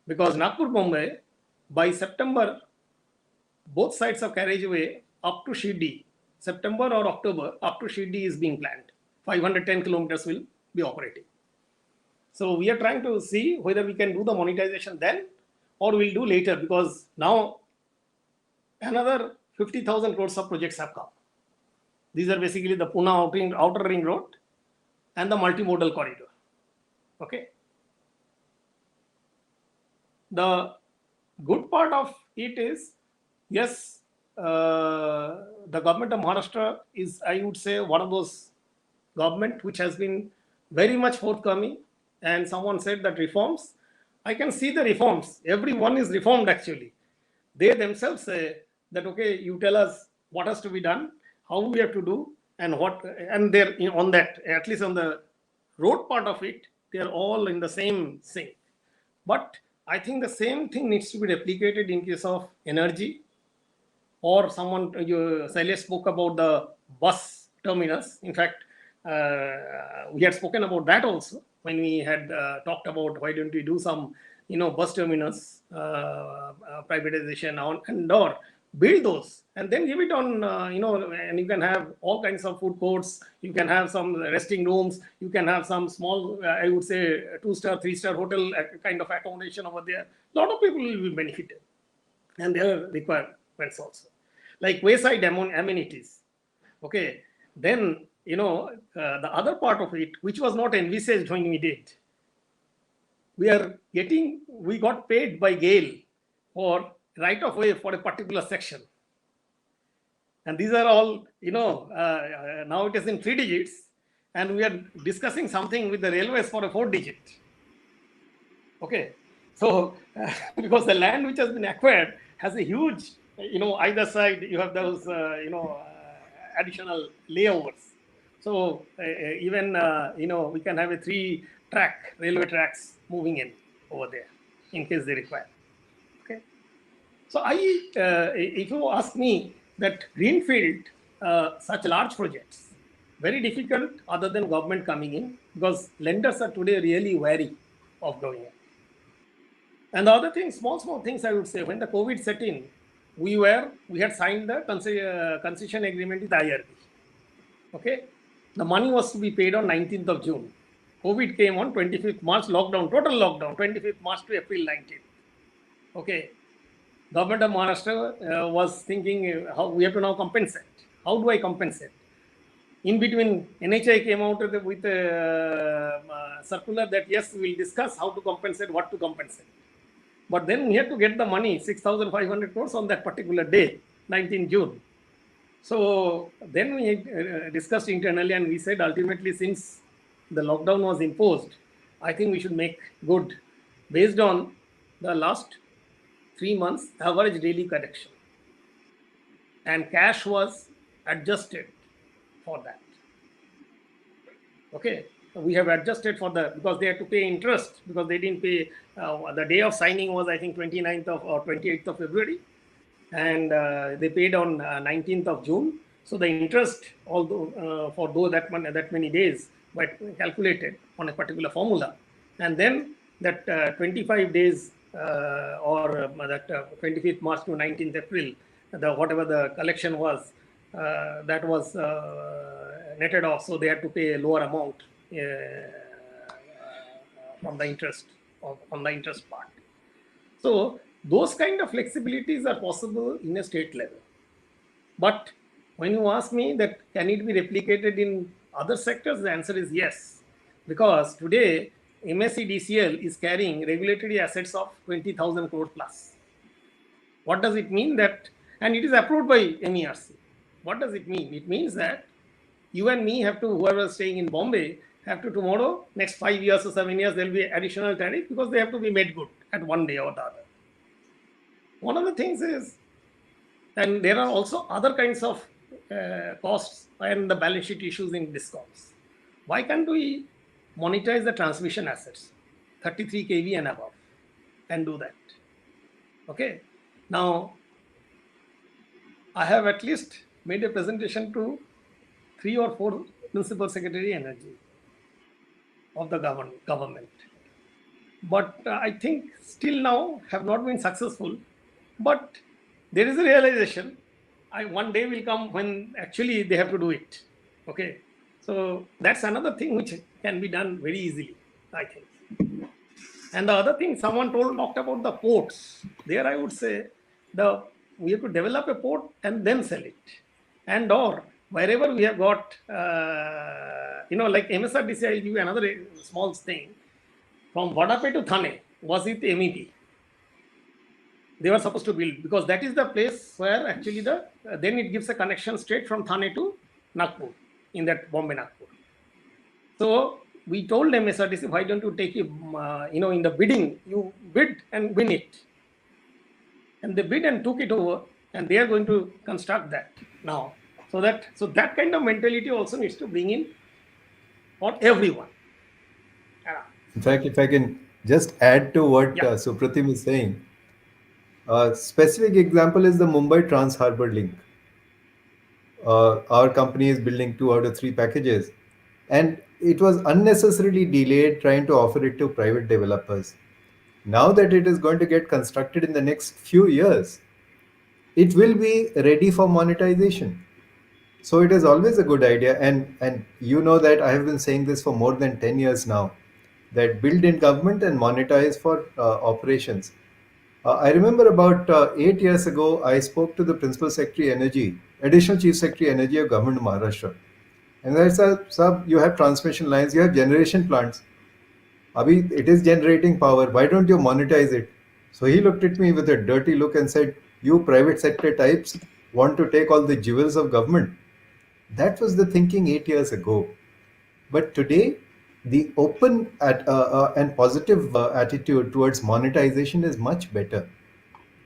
Because Nagpur, Bombay, by September, both sides of carriageway up to Shirdi, September or October, up to Shirdi is being planned. 510 kilometers will be operating. So we are trying to see whether we can do the monetization then or we'll do later, because now another 50,000 crores of projects have come. These are basically the Pune outer ring road and the multimodal corridor. Okay. The good part of it is, yes, the government of Maharashtra is, I would say, one of those government which has been very much forthcoming. And someone said that reforms, I can see the reforms. Everyone is reformed actually. They themselves say that, okay, you tell us what has to be done, how we have to do, and what, and they're on that, at least on the road part of it, they are all in the same sync. But I think the same thing needs to be replicated in case of energy, or someone, Shailesh spoke about the bus terminus. In fact, we had spoken about that also when we had talked about why don't we do some, bus terminus privatization on, and or build those and then give it on, and you can have all kinds of food courts, you can have some resting rooms, you can have some small, I would say 2-star, 3-star hotel kind of accommodation over there. A lot of people will be benefited, and their requirements also, like wayside amenities. Okay, then the other part of it, which was not envisaged when we did, we got paid by GAIL for right of way for a particular section. And these are all, now it is in 3 digits, and we are discussing something with the railways for a 4 digit. Okay, so because the land which has been acquired has a huge, either side you have those, additional layovers. So even, we can have a 3-track railway tracks moving in over there in case they require. Okay. So if you ask me that greenfield, such large projects, very difficult other than government coming in, because lenders are today really wary of going in. And the other thing, small things I would say, when the COVID set in, we had signed the concession agreement with IRB. Okay. The money was to be paid on 19th of June. COVID came on 25th March, lockdown, total lockdown, 25th March to April 19th. Okay. Government of Maharashtra was thinking how we have to now compensate. How do I compensate? In between, NHI came out with a circular that yes, we will discuss how to compensate, what to compensate. But then we had to get the money, 6,500 crores on that particular day, 19th June. So then we discussed internally, and we said ultimately, since the lockdown was imposed, I think we should make good based on the last 3 months average daily collection. And cash was adjusted for that. Okay, we have adjusted for because they had to pay interest, because they didn't pay, the day of signing was I think 29th or 28th of February. And they paid on 19th of June. So the interest, although for that many days, were calculated on a particular formula. And then that 25 days or that 25th March to 19th April, whatever the collection was, that was netted off. So they had to pay a lower amount from the interest, on the interest part. So those kind of flexibilities are possible in a state level. But when you ask me that can it be replicated in other sectors, the answer is yes. Because today, MSEDCL is carrying regulatory assets of 20,000 crore plus. What does it mean that, and it is approved by MERC. What does it mean? It means that you and me have to, whoever is staying in Bombay, have to tomorrow, next 5 years or 7 years, there will be additional tariff because they have to be made good at one day or the other. One of the things is, And there are also other kinds of costs and the balance sheet issues in discoms. Why can't we monetize the transmission assets, 33 kV and above, and do that? Okay. Now, I have at least made a presentation to 3 or 4 Principal Secretary Energy of the government. But I think still now have not been successful. But there is a realization. One day will come when actually they have to do it. Okay. So that's another thing which can be done very easily, I think. And the other thing someone talked about the ports. There I would say we have to develop a port and then sell it. And or wherever we have got, like MSRDC, I'll give you another small thing. From Vadape to Thane was it MEP. They were supposed to build because that is the place where actually then it gives a connection straight from Thane to Nagpur in that Bombay Nagpur. So we told MSRDC, why don't you take it, in the bidding, you bid and win it. And they bid and took it over, and they are going to construct that now. So that kind of mentality also needs to bring in for everyone.
In fact, if I can just add to what Supratim is saying, a specific example is the Mumbai Trans-Harbour link. Our company is building 2 out of 3 packages, and it was unnecessarily delayed trying to offer it to private developers. Now that it is going to get constructed in the next few years, it will be ready for monetization. So it is always a good idea, and you know that I have been saying this for more than 10 years now, that build in government and monetize for operations. I remember about 8 years ago, I spoke to the Principal Secretary Energy, Additional Chief Secretary Energy of Government of Maharashtra. And I said, "Sir, you have transmission lines, you have generation plants. Abhi, it is generating power. Why don't you monetize it?" So he looked at me with a dirty look and said, "You private sector types want to take all the jewels of government." That was the thinking 8 years ago. But today, the open and positive attitude towards monetization is much better.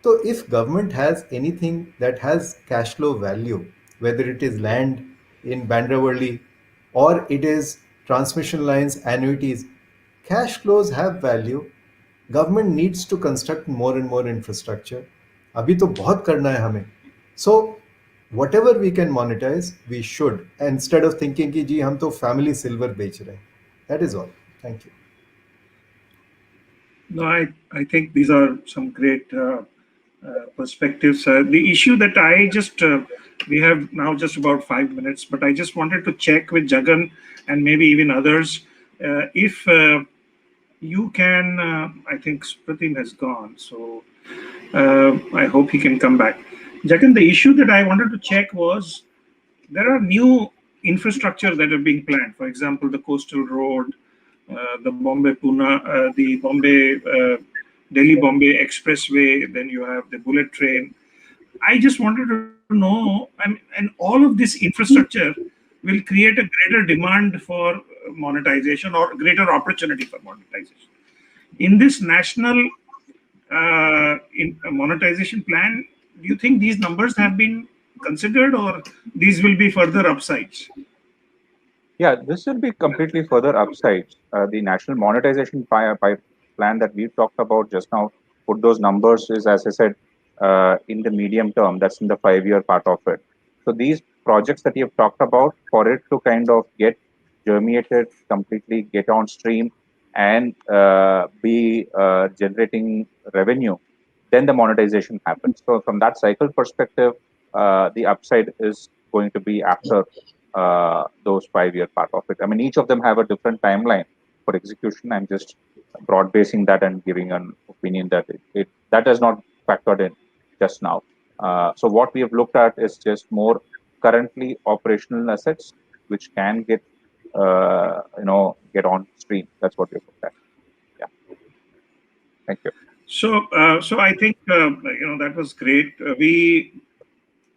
So if government has anything that has cash flow value, whether it is land in Bandravarli or it is transmission lines, annuities, cash flows have value. Government needs to construct more and more infrastructure. अभी तो बहुत करना है हमें. So whatever we can monetize, we should, instead of thinking कि जी हम तो family silver बेच रहे हैं. That is all. Thank you.
No, I think these are some great perspectives. The issue that I we have now just about 5 minutes, but I just wanted to check with Jagan and maybe even others if you can, I think Supratim has gone, so I hope he can come back. Jagan, the issue that I wanted to check was there are new infrastructure that are being planned. For example, the coastal road, the Bombay-Pune, the Delhi-Bombay Expressway, then you have the bullet train. I just wanted to know, and all of this infrastructure will create a greater demand for monetization or greater opportunity for monetization. In this national monetization plan, do you think these numbers have been considered or these will be further upsides?
Yeah, this will be completely further upsides. The national monetization plan that we talked about just now, put those numbers is, as I said, in the medium term, that's in the 5-year part of it. So these projects that you have talked about, for it to kind of get germinated, completely get on stream and be generating revenue, then the monetization happens. So from that cycle perspective, the upside is going to be after those 5-year part of it. I mean, each of them have a different timeline for execution. I'm just broad basing that and giving an opinion that that has not factored in just now. So what we have looked at is just more currently operational assets which can get get on stream. That's what we've looked at. Yeah. Thank you.
So I think that was great.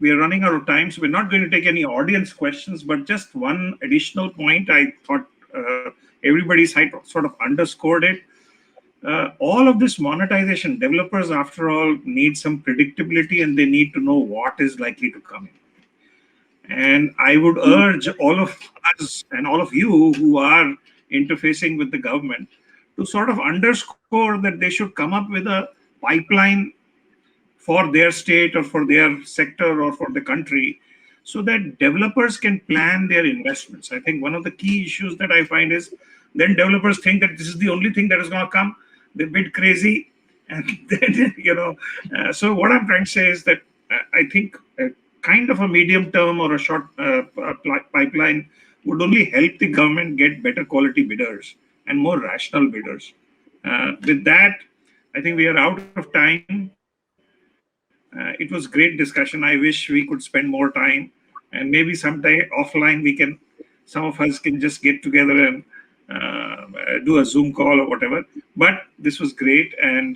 We are running out of time, so we're not going to take any audience questions, but just one additional point. I thought everybody's sort of underscored it. all of this monetization, developers, after all, need some predictability and they need to know what is likely to come in. And I would urge all of us and all of you who are interfacing with the government to sort of underscore that they should come up with a pipeline for their state or for their sector or for the country so that developers can plan their investments. I think one of the key issues that I find is then developers think that this is the only thing that is going to come. They bid crazy. And then, so what I'm trying to say is that I think a kind of a medium term or a short pipeline would only help the government get better quality bidders and more rational bidders. With that, I think we are out of time. It was great discussion. I wish we could spend more time, and maybe sometime offline some of us can just get together and do a Zoom call or whatever. But this was great, and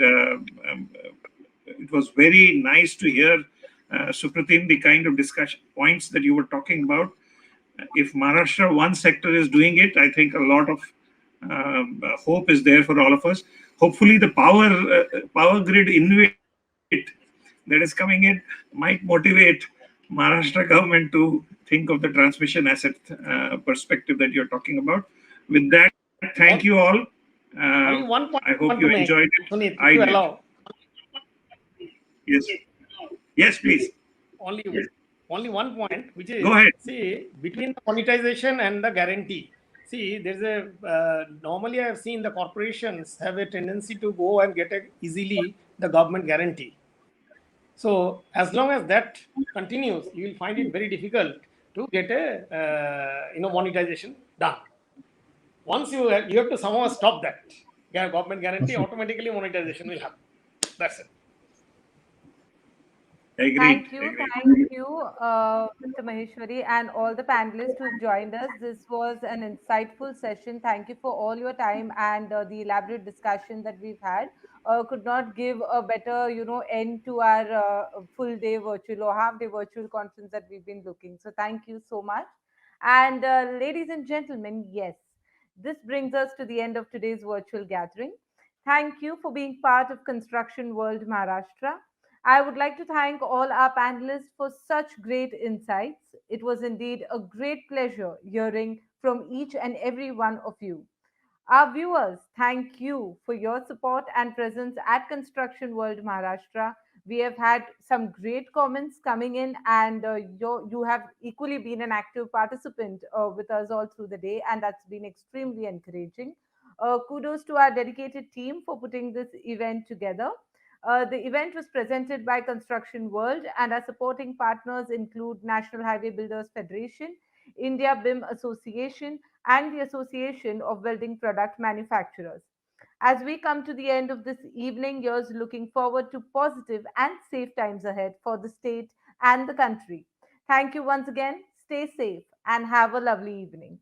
it was very nice to hear, Supratim, the kind of discussion points that you were talking about. If Maharashtra one sector is doing it, I think a lot of hope is there for all of us. Hopefully, the power grid InvIT that is coming in might motivate Maharashtra government to think of the transmission asset perspective that you're talking about. With that, thank you all.
Only one
I
point
hope
I
you
want to
enjoyed
make,
it.
Suneet,
I
if you
did.
allow.
Yes. Yes, please.
Only only one point, which
Go
is,
ahead.
see, between the monetization and the guarantee. See, there's a normally I have seen the corporations have a tendency to go and get easily the government guarantee. So as long as that continues, you will find it very difficult to get a monetization done. Once you have to somehow stop that government guarantee, automatically monetization will happen. That's it.
Agreed.
Thank you,
Agreed.
Mr. Maheshwari, and all the panelists who've joined us. This was an insightful session. Thank you for all your time and the elaborate discussion that we've had. Could not give a better, end to our full day virtual or half day virtual conference that we've been looking. So thank you so much. And ladies and gentlemen, yes, this brings us to the end of today's virtual gathering. Thank you for being part of Construction World Maharashtra. I would like to thank all our panelists for such great insights. It was indeed a great pleasure hearing from each and every one of you. Our viewers, thank you for your support and presence at Construction World Maharashtra. We have had some great comments coming in, and you have equally been an active participant with us all through the day, and that's been extremely encouraging. Kudos to our dedicated team for putting this event together. The event was presented by Construction World, and our supporting partners include National Highway Builders Federation, India BIM Association, and the Association of Welding Product Manufacturers. As we come to the end of this evening, here's looking forward to positive and safe times ahead for the state and the country. Thank you once again. Stay safe and have a lovely evening.